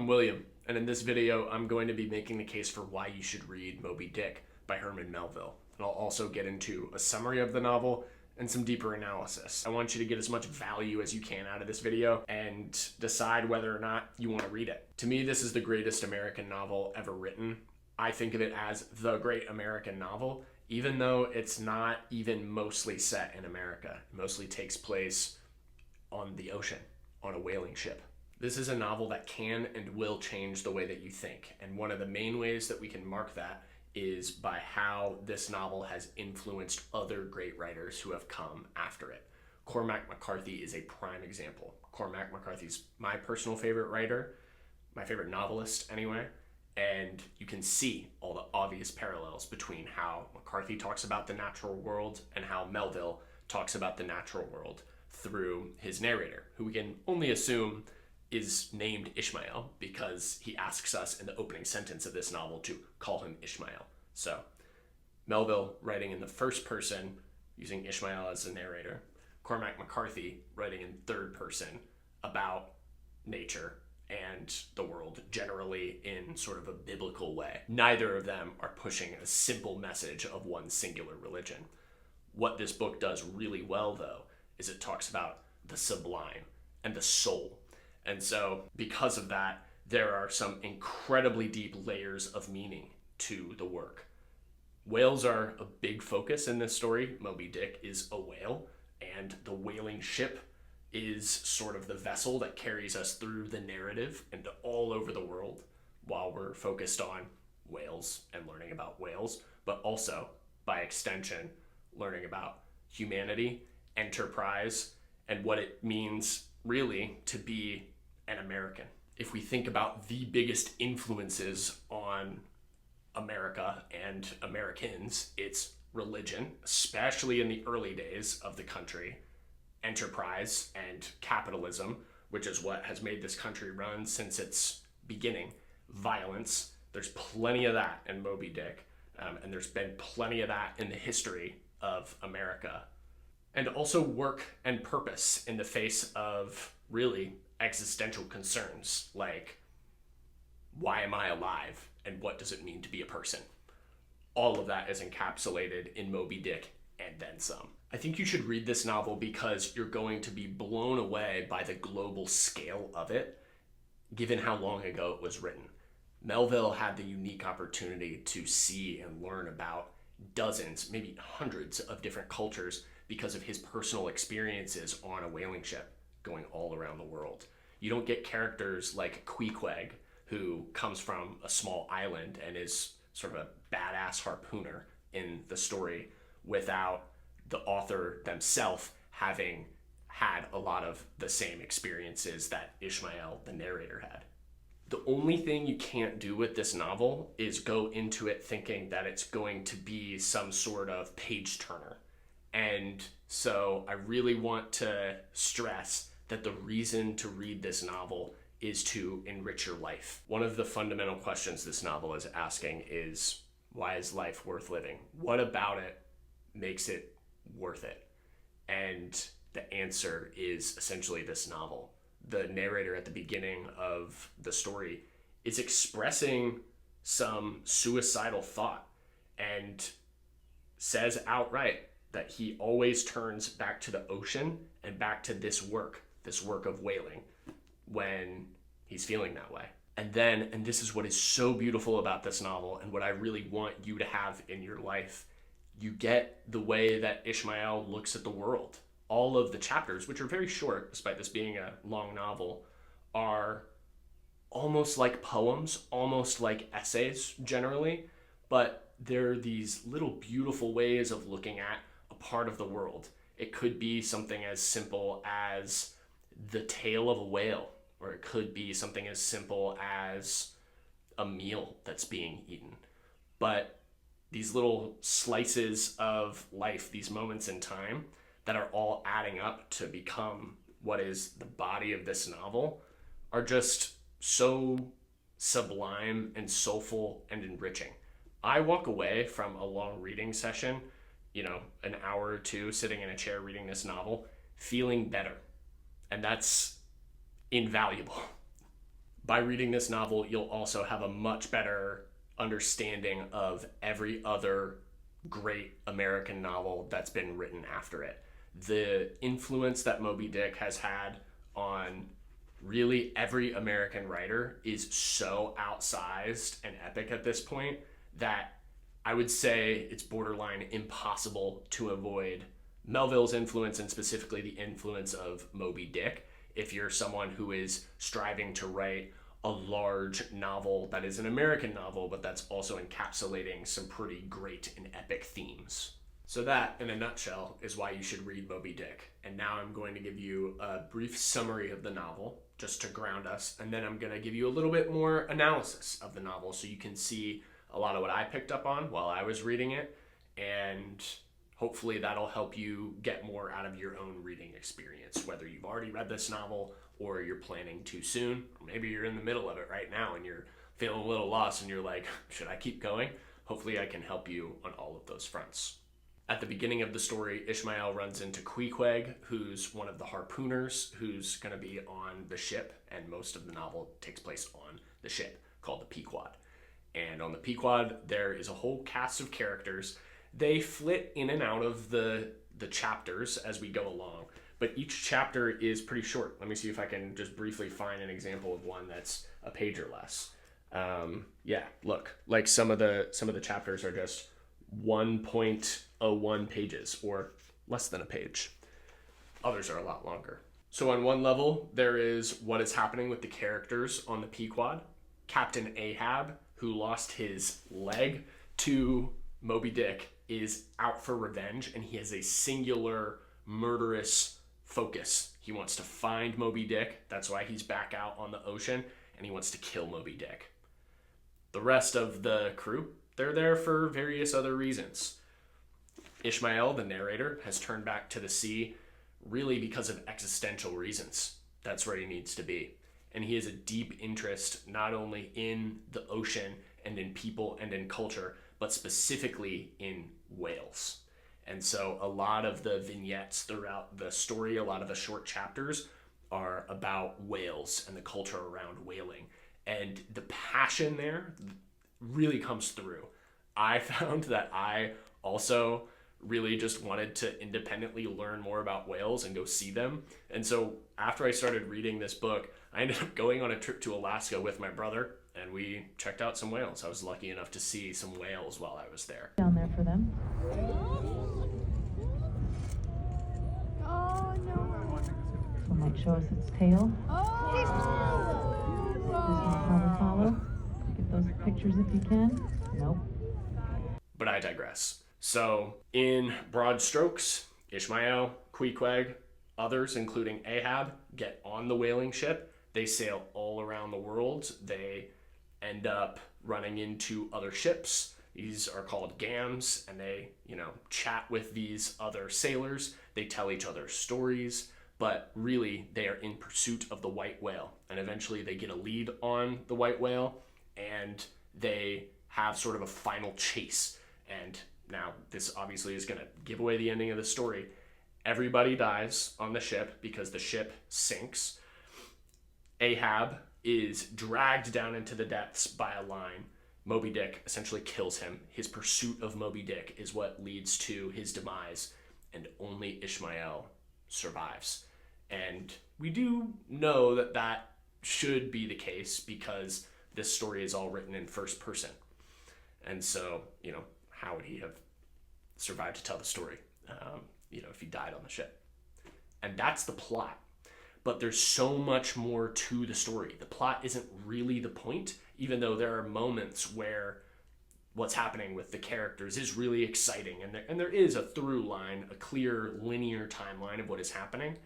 I'm William, and in this video, I'm going to be making the case for why you should read Moby Dick by Herman Melville. And I'll also get into a summary of the novel and some deeper analysis. I want you to get as much value as you can out of this video and decide whether or not you want to read it. To me, this is the greatest American novel ever written. I think of it as the great American novel, even though it's not even mostly set in America. It mostly takes place on the ocean, on a whaling ship. This is a novel that can and will change the way that you think. And one of the main ways that we can mark that is by how this novel has influenced other great writers who have come after it. Cormac McCarthy is a prime example. Cormac McCarthy's my personal favorite writer, my favorite novelist anyway, and you can see all the obvious parallels between how McCarthy talks about the natural world and how Melville talks about the natural world through his narrator, who we can only assume is named Ishmael because he asks us in the opening sentence of this novel to call him Ishmael. So Melville writing in the first person using Ishmael as the narrator, Cormac McCarthy writing in third person about nature and the world generally in sort of a biblical way. Neither of them are pushing a simple message of one singular religion. What this book does really well, though, is it talks about the sublime and the soul. And so because of that, there are some incredibly deep layers of meaning to the work. Whales are a big focus in this story. Moby Dick is a whale, and the whaling ship is sort of the vessel that carries us through the narrative and all over the world while we're focused on whales and learning about whales, but also, by extension, learning about humanity, enterprise, and what it means really to be an American. If we think about the biggest influences on America and Americans, it's religion, especially in the early days of the country, enterprise and capitalism, which is what has made this country run since its beginning, violence. There's plenty of that in Moby Dick, and there's been plenty of that in the history of America. And also work and purpose in the face of really existential concerns like, why am I alive and what does it mean to be a person? All of that is encapsulated in Moby Dick and then some. I think you should read this novel because you're going to be blown away by the global scale of it, given how long ago it was written. Melville had the unique opportunity to see and learn about dozens, maybe hundreds of different cultures because of his personal experiences on a whaling ship going all around the world. You don't get characters like Queequeg, who comes from a small island and is sort of a badass harpooner in the story, without the author themselves having had a lot of the same experiences that Ishmael, the narrator, had. The only thing you can't do with this novel is go into it thinking that it's going to be some sort of page turner. And so I really want to stress that the reason to read this novel is to enrich your life. One of the fundamental questions this novel is asking is, why is life worth living? What about it makes it worth it? And the answer is essentially this novel. The narrator at the beginning of the story is expressing some suicidal thought and says outright that he always turns back to the ocean and back to this work of whaling, when he's feeling that way. And then, and this is what is so beautiful about this novel and what I really want you to have in your life, you get the way that Ishmael looks at the world. All of the chapters, which are very short, despite this being a long novel, are almost like poems, almost like essays generally, but they're these little beautiful ways of looking at a part of the world. It could be something as simple as the tail of a whale, or it could be something as simple as a meal that's being eaten. But these little slices of life, these moments in time that are all adding up to become what is the body of this novel, are just so sublime and soulful and enriching. I walk away from a long reading session, an hour or two sitting in a chair reading this novel, feeling better. And that's invaluable. By reading this novel, you'll also have a much better understanding of every other great American novel that's been written after it. The influence that Moby Dick has had on really every American writer is so outsized and epic at this point that I would say it's borderline impossible to avoid Melville's influence, and specifically the influence of Moby Dick, if you're someone who is striving to write a large novel that is an American novel, but that's also encapsulating some pretty great and epic themes. So that, in a nutshell, is why you should read Moby Dick. And now I'm going to give you a brief summary of the novel, just to ground us, and then I'm going to give you a little bit more analysis of the novel so you can see a lot of what I picked up on while I was reading it, and hopefully that'll help you get more out of your own reading experience, whether you've already read this novel or you're planning to soon, or maybe you're in the middle of it right now and you're feeling a little lost and you're like, should I keep going? Hopefully I can help you on all of those fronts. At the beginning of the story, Ishmael runs into Queequeg, who's one of the harpooners who's going to be on the ship, and most of the novel takes place on the ship called the Pequod. And on the Pequod, there is a whole cast of characters. They flit in and out of the chapters as we go along, but each chapter is pretty short. Let me see if I can just briefly find an example of one that's a page or less. Look, like some of the chapters are just 1.01 pages or less than a page. Others are a lot longer. So on one level, there is what is happening with the characters on the Pequod. Captain Ahab, who lost his leg to Moby Dick, is out for revenge, and he has a singular murderous focus. He wants to find Moby Dick. That's why he's back out on the ocean, and he wants to kill Moby Dick. The rest of the crew, they're there for various other reasons. Ishmael, the narrator, has turned back to the sea really because of existential reasons. That's where he needs to be. And he has a deep interest not only in the ocean and in people and in culture, but specifically in whales. And so a lot of the vignettes throughout the story, a lot of the short chapters are about whales and the culture around whaling. And the passion there really comes through. I found that I also really just wanted to independently learn more about whales and go see them. And so after I started reading this book, I ended up going on a trip to Alaska with my brother, and we checked out some whales. I was lucky enough to see some whales while I was there. Down there for them. Oh no! So it might show us its tail. This one's how to follow. Get those pictures if you can. Nope. But I digress. So in broad strokes, Ishmael, Queequeg, others, including Ahab, get on the whaling ship. They sail all around the world. They end up running into other ships. These are called gams, and they, chat with these other sailors. They tell each other stories, but really they are in pursuit of the white whale. And eventually they get a lead on the white whale, and they have sort of a final chase. And now this obviously is going to give away the ending of the story. Everybody dies on the ship because the ship sinks. Ahab is dragged down into the depths by a line. Moby Dick essentially kills him. His pursuit of Moby Dick is what leads to his demise, and only Ishmael survives. And we do know that that should be the case because this story is all written in first person. And so, how would he have survived to tell the story, if he died on the ship? And that's the plot. But there's so much more to the story. The plot isn't really the point, even though there are moments where what's happening with the characters is really exciting. And there is a through line, a clear linear timeline of what is happening.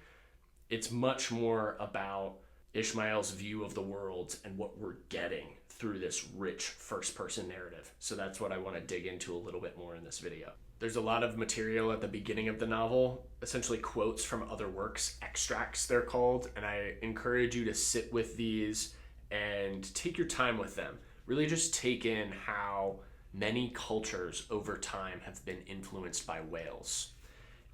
It's much more about Ishmael's view of the world and what we're getting through this rich first-person narrative. So that's what I want to dig into a little bit more in this video. There's a lot of material at the beginning of the novel, essentially quotes from other works, extracts they're called, and I encourage you to sit with these and take your time with them. Really just take in how many cultures over time have been influenced by whales.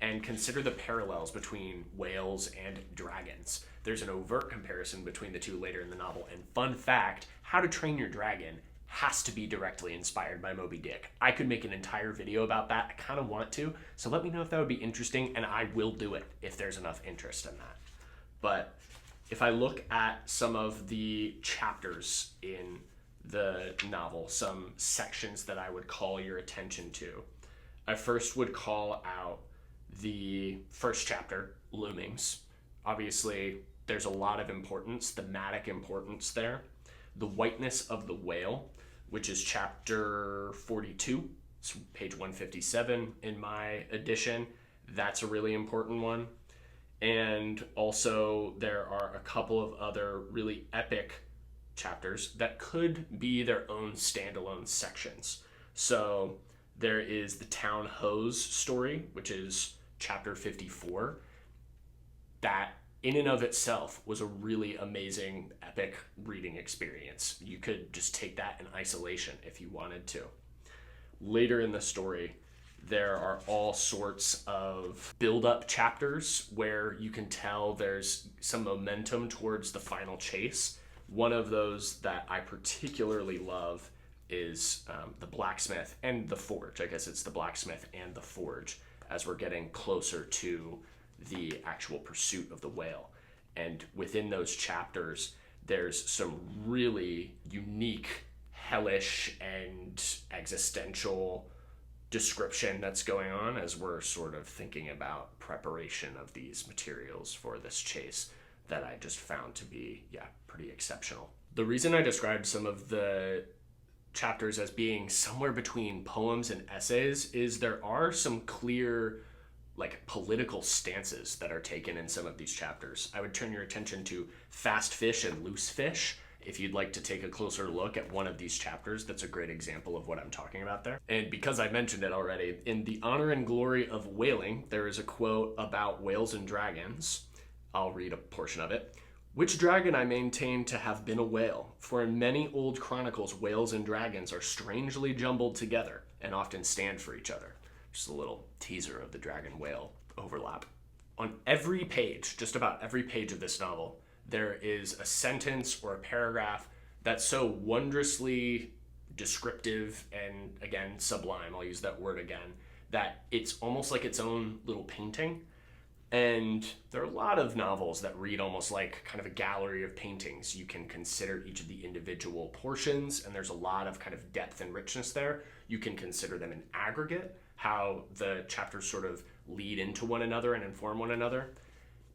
and consider the parallels between whales and dragons. There's an overt comparison between the two later in the novel, and fun fact, How to Train Your Dragon has to be directly inspired by Moby Dick. I could make an entire video about that. I kind of want to, so let me know if that would be interesting, and I will do it if there's enough interest in that. But if I look at some of the chapters in the novel, some sections that I would call your attention to, I first would call out the first chapter, Loomings. Obviously, there's a lot of importance, thematic importance there. The Whiteness of the Whale, which is chapter 42, it's page 157 in my edition. That's a really important one. And also there are a couple of other really epic chapters that could be their own standalone sections. So there is the Town Hose story, which is chapter 54. That in and of itself was a really amazing, epic reading experience. You could just take that in isolation if you wanted to. Later in the story, there are all sorts of build-up chapters where you can tell there's some momentum towards the final chase. One of those that I particularly love is the blacksmith and the forge. I guess it's the blacksmith and the forge as we're getting closer to the actual pursuit of the whale. And within those chapters, there's some really unique, hellish, and existential description that's going on as we're sort of thinking about preparation of these materials for this chase that I just found to be, pretty exceptional. The reason I described some of the chapters as being somewhere between poems and essays is there are some clear political stances that are taken in some of these chapters. I would turn your attention to Fast Fish and Loose Fish if you'd like to take a closer look at one of these chapters. That's a great example of what I'm talking about there. And because I mentioned it already, in The Honor and Glory of Whaling, there is a quote about whales and dragons. I'll read a portion of it. "Which dragon I maintain to have been a whale, for in many old chronicles whales and dragons are strangely jumbled together and often stand for each other." Just a little teaser of the dragon-whale overlap. On every page, just about every page of this novel, there is a sentence or a paragraph that's so wondrously descriptive and, again, sublime, I'll use that word again, that it's almost like its own little painting. And there are a lot of novels that read almost like kind of a gallery of paintings. You can consider each of the individual portions, and there's a lot of kind of depth and richness there. You can consider them in aggregate, how the chapters sort of lead into one another and inform one another.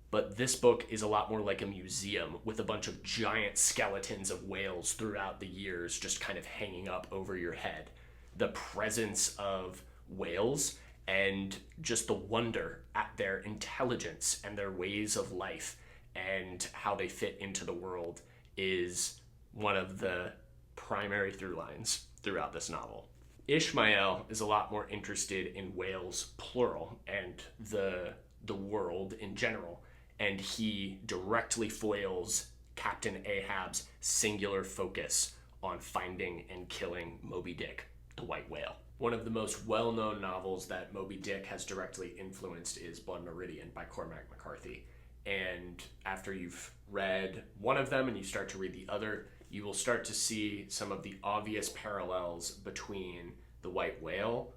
But this book is a lot more like a museum with a bunch of giant skeletons of whales throughout the years just kind of hanging up over your head. The presence of whales and just the wonder at their intelligence and their ways of life and how they fit into the world is one of the primary through lines throughout this novel. Ishmael is a lot more interested in whales, plural, and the world in general, and he directly foils Captain Ahab's singular focus on finding and killing Moby Dick, the white whale. One of the most well-known novels that Moby Dick has directly influenced is Blood Meridian by Cormac McCarthy. And after you've read one of them and you start to read the other, you will start to see some of the obvious parallels between the white whale,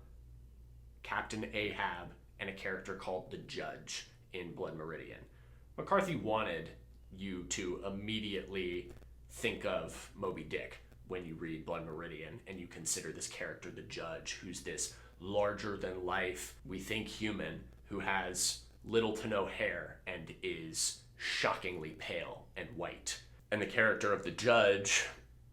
Captain Ahab, and a character called the Judge in Blood Meridian. McCarthy wanted you to immediately think of Moby Dick when you read Blood Meridian and you consider this character, the Judge, who's this larger-than-life, we think human, who has little to no hair and is shockingly pale and white. And the character of the Judge,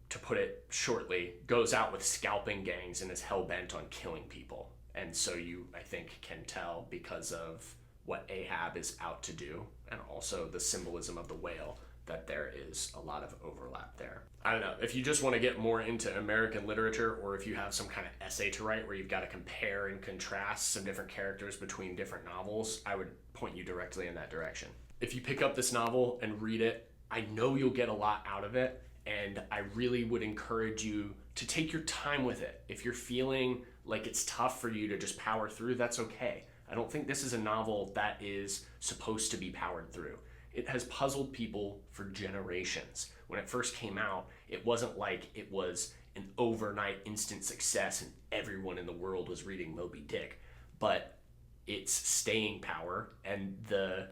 to put it shortly, goes out with scalping gangs and is hell-bent on killing people. And so you, I think, can tell because of what Ahab is out to do and also the symbolism of the whale that there is a lot of overlap there. I don't know, if you just want to get more into American literature or if you have some kind of essay to write where you've got to compare and contrast some different characters between different novels, I would point you directly in that direction. If you pick up this novel and read it, I know you'll get a lot out of it, and I really would encourage you to take your time with it. If you're feeling like it's tough for you to just power through, that's okay. I don't think this is a novel that is supposed to be powered through. It has puzzled people for generations. When it first came out, it wasn't like it was an overnight instant success and everyone in the world was reading Moby Dick, but its staying power and the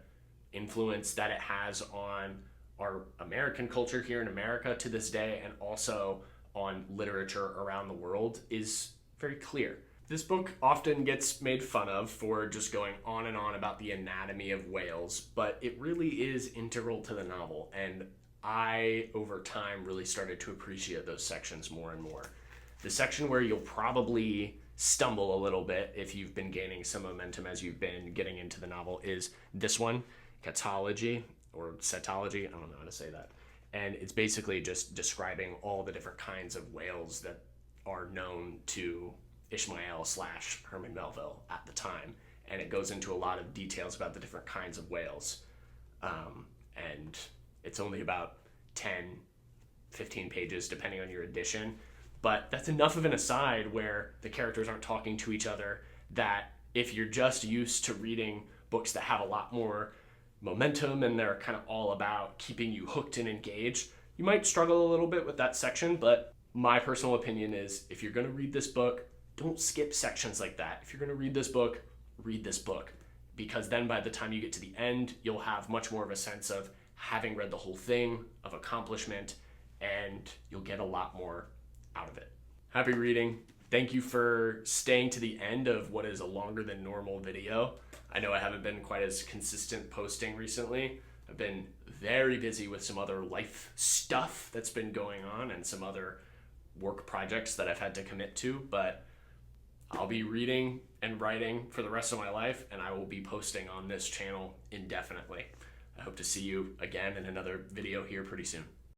influence that it has on our American culture here in America to this day, and also on literature around the world, is very clear. This book often gets made fun of for just going on and on about the anatomy of whales, but it really is integral to the novel, and I, over time, really started to appreciate those sections more and more. The section where you'll probably stumble a little bit if you've been gaining some momentum as you've been getting into the novel is this one, catology, or cetology, I don't know how to say that. And it's basically just describing all the different kinds of whales that are known to Ishmael / Herman Melville at the time. And it goes into a lot of details about the different kinds of whales. And it's only about 10, 15 pages, depending on your edition. But that's enough of an aside where the characters aren't talking to each other, that if you're just used to reading books that have a lot more momentum and they're kind of all about keeping you hooked and engaged, you might struggle a little bit with that section. But my personal opinion is, if you're going to read this book, don't skip sections like that. If you're going to read this book, because then by the time you get to the end, you'll have much more of a sense of having read the whole thing, of accomplishment, and you'll get a lot more out of it. Happy reading. Thank you for staying to the end of what is a longer than normal video. I know I haven't been quite as consistent posting recently. I've been very busy with some other life stuff that's been going on and some other work projects that I've had to commit to, but I'll be reading and writing for the rest of my life, and I will be posting on this channel indefinitely. I hope to see you again in another video here pretty soon.